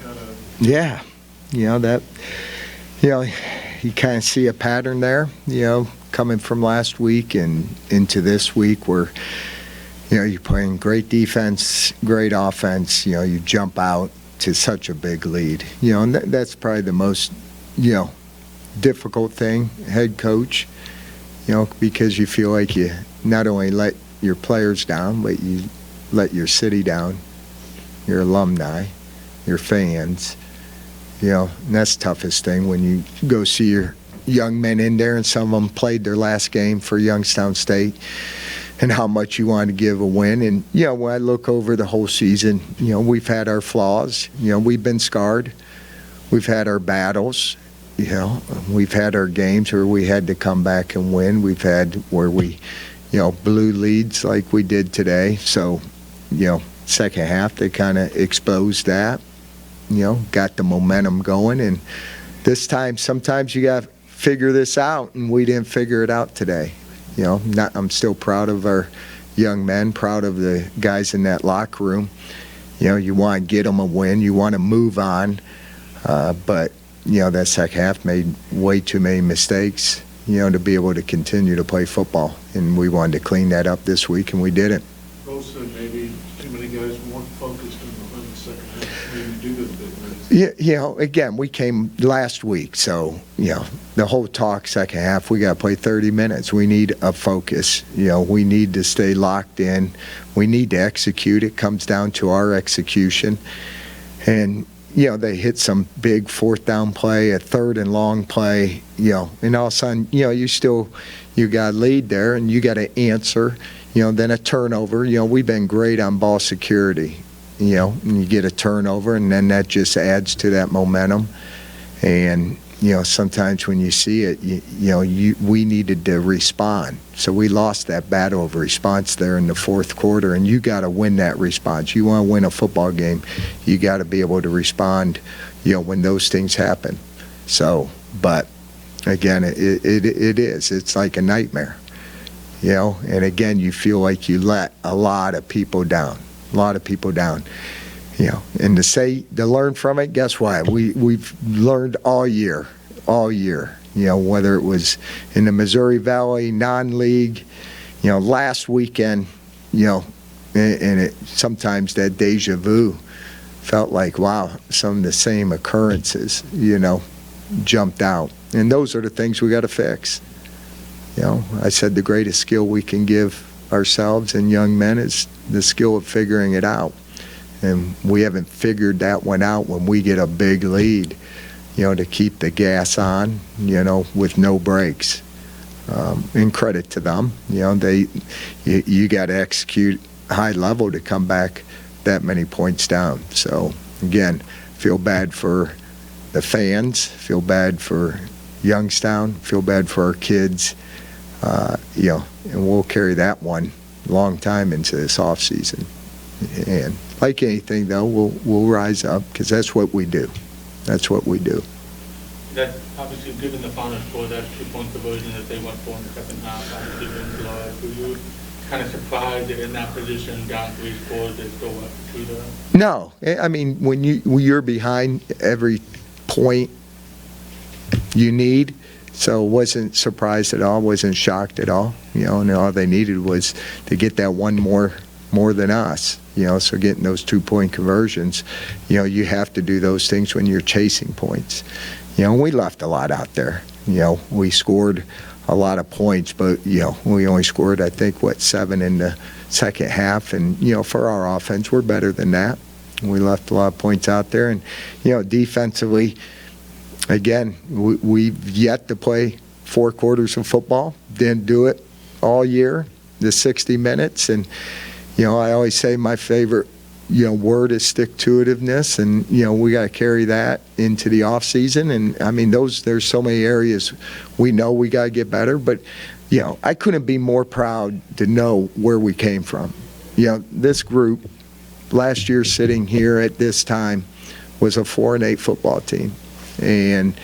kind of. Yeah, that. You kind of see a pattern there. Coming from last week and into this week, where you're playing great defense, great offense. You jump out to such a big lead. And that's probably the most difficult thing, head coach. Because you feel like you not only let your players down, but you let your city down, your alumni, your fans. And that's the toughest thing when you go see your young men in there, and some of them played their last game for Youngstown State, and how much you want to give a win. And, when I look over the whole season, we've had our flaws. We've been scarred. We've had our battles. We've had our games where we had to come back and win. We've had where we, blew leads like we did today. So, second half, they kind of exposed that, got the momentum going. And this time, sometimes you got to figure this out, and we didn't figure it out today. I'm still proud of our young men, proud of the guys in that locker room. You want to get them a win. You want to move on. But that second half made way too many mistakes, to be able to continue to play football. And we wanted to clean that up this week, and we didn't. Coach said maybe too many guys weren't focused in the second half, maybe due to the big minutes. Yeah, again, we came last week, so, the whole talk second half, we got to play 30 minutes. We need a focus. We need to stay locked in. We need to execute. It comes down to our execution. And, they hit some big fourth down play, a third and long play, and all of a sudden, you got a lead there, and you got to answer, then a turnover. We've been great on ball security, and you get a turnover, and then that just adds to that momentum. And, sometimes when you see it, we needed to respond. So we lost that battle of response there in the fourth quarter, and you got to win that response. You want to win a football game, you got to be able to respond, when those things happen. So, but again, it is. It's like a nightmare, and again, you feel like you let a lot of people down. And to learn from it, guess what? We've learned all year, whether it was in the Missouri Valley, non-league, last weekend, and sometimes that deja vu felt like, wow, some of the same occurrences, jumped out. And those are the things we got to fix. I said the greatest skill we can give ourselves and young men is the skill of figuring it out. And we haven't figured that one out when we get a big lead, to keep the gas on, with no brakes. And credit to them, you got to execute high level to come back that many points down. So again, feel bad for the fans, feel bad for Youngstown, feel bad for our kids, and we'll carry that one long time into this offseason. And like anything, though, we'll rise up because that's what we do. That obviously, given the final score, that 2-point conversion that they went for in the second half, obviously in July, were you kind of surprised that in that position, down 3 scores, they still went for 2 there? No, I mean when you're behind every point you need. So wasn't surprised at all, wasn't shocked at all. And all they needed was to get that one more than us. So getting those 2-point conversions, you have to do those things when you're chasing points. We left a lot out there. We scored a lot of points, but, we only scored, I think, 7 in the second half. And, for our offense, we're better than that. We left a lot of points out there. And, defensively, again, we've yet to play 4 quarters of football. Didn't do it all year, the 60 minutes. And, I always say my favorite, word is stick-to-itiveness, and, we got to carry that into the off-season. And, I mean, there's so many areas we know we got to get better. But, I couldn't be more proud to know where we came from. This group, last year sitting here at this time, was a 4-8 football team. And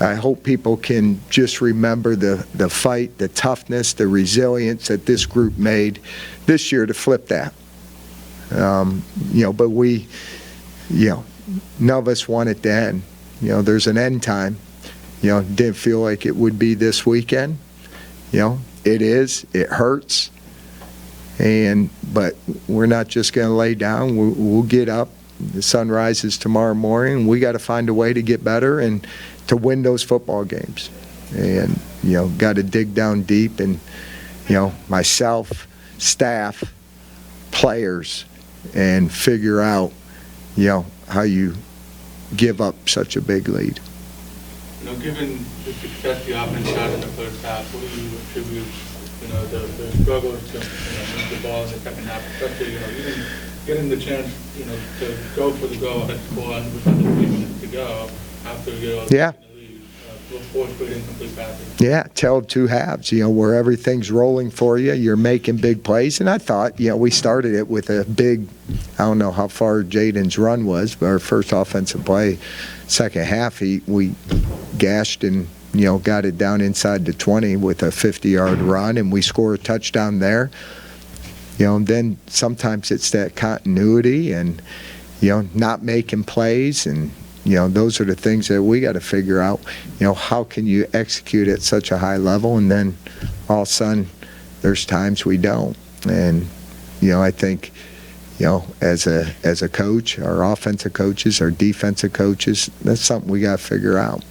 I hope people can just remember the fight, the toughness, the resilience that this group made this year to flip that. But we, none of us want it to end. There's an end time. Didn't feel like it would be this weekend. It is. It hurts. But we're not just going to lay down. We'll get up. The sun rises tomorrow morning. We got to find a way to get better and to win those football games. And, got to dig down deep. And, myself, staff, players, and figure out, how you give up such a big lead. Given the success the offense had in the first half, what do you attribute, the struggles to, move the ball in the second half, especially, even getting the chance, to go for the go-ahead score with under 3 minutes to go after Yale in the lead, fourth straight incomplete passes. Yeah, tell 2 halves, where everything's rolling for you, you're making big plays. And I thought, we started it with a big, I don't know how far Jaden's run was, but our first offensive play, second half, we gashed and, got it down inside the 20 with a 50-yard run, and we score a touchdown there. And then sometimes it's that continuity and, not making plays, and, those are the things that we got to figure out. How can you execute at such a high level, and then all of a sudden there's times we don't. And, I think, as a coach, our offensive coaches, our defensive coaches, that's something we got to figure out.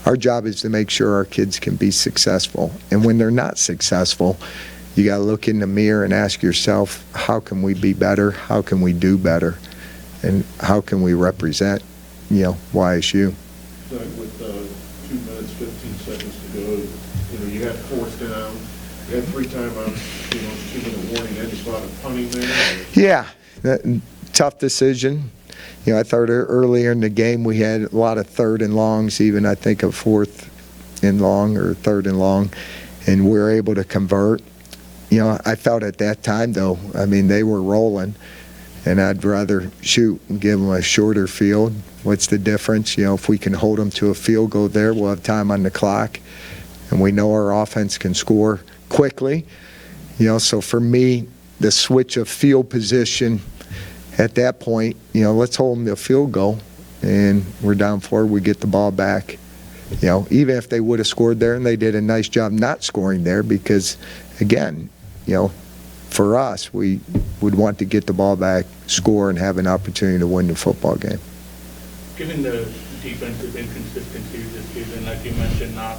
Our job is to make sure our kids can be successful. And when they're not successful, you got to look in the mirror and ask yourself, how can we be better? How can we do better? And how can we represent, YSU? Doug, with 2 minutes, 15 seconds to go, you had fourth down, you had 3 timeouts, 2-minute warning, any thought of punting there? Yeah, tough decision. I thought earlier in the game we had a lot of 3rd and longs, even I think a 4th and long or 3rd and long, and we were able to convert. I felt at that time, though, they were rolling, and I'd rather shoot and give them a shorter field. What's the difference? If we can hold them to a field goal there, we'll have time on the clock, and we know our offense can score quickly. So for me, the switch of field position at that point, let's hold them to a field goal, and we're down 4, we get the ball back. Even if they would have scored there, and they did a nice job not scoring there, because, again, for us, we would want to get the ball back, score, and have an opportunity to win the football game. Given the defensive inconsistencies this season, like you mentioned, not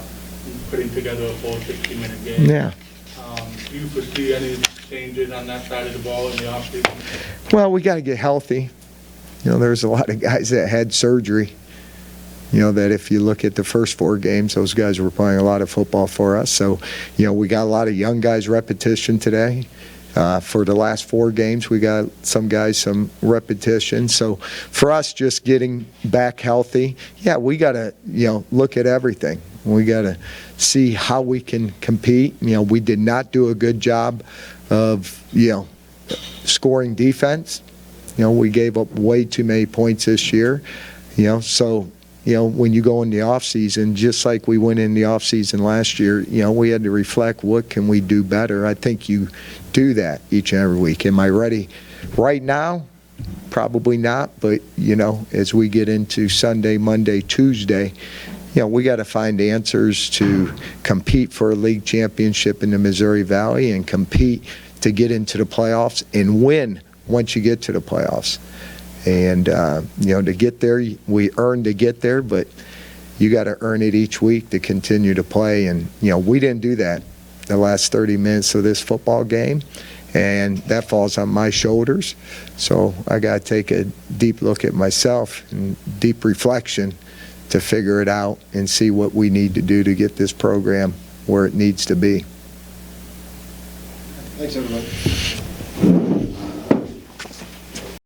putting together a full 60-minute game, do you foresee any changes on that side of the ball in the offseason? Well, we got to get healthy. There's a lot of guys that had surgery. That if you look at the first 4 games, those guys were playing a lot of football for us. So, we got a lot of young guys repetition today. For the last 4 games, we got some guys some repetition. So for us, just getting back healthy, we got to, look at everything. We got to see how we can compete. We did not do a good job of, scoring defense. We gave up way too many points this year. So, when you go in the offseason, just like we went in the offseason last year, we had to reflect what can we do better. I think you do that each and every week. Am I ready right now? Probably not, but, as we get into Sunday, Monday, Tuesday, we got to find answers to compete for a league championship in the Missouri Valley and compete to get into the playoffs and win once you get to the playoffs. And, to get there, we earned to get there, but you got to earn it each week to continue to play. And, we didn't do that the last 30 minutes of this football game, and that falls on my shoulders. So I got to take a deep look at myself and deep reflection to figure it out and see what we need to do to get this program where it needs to be. Thanks, everybody.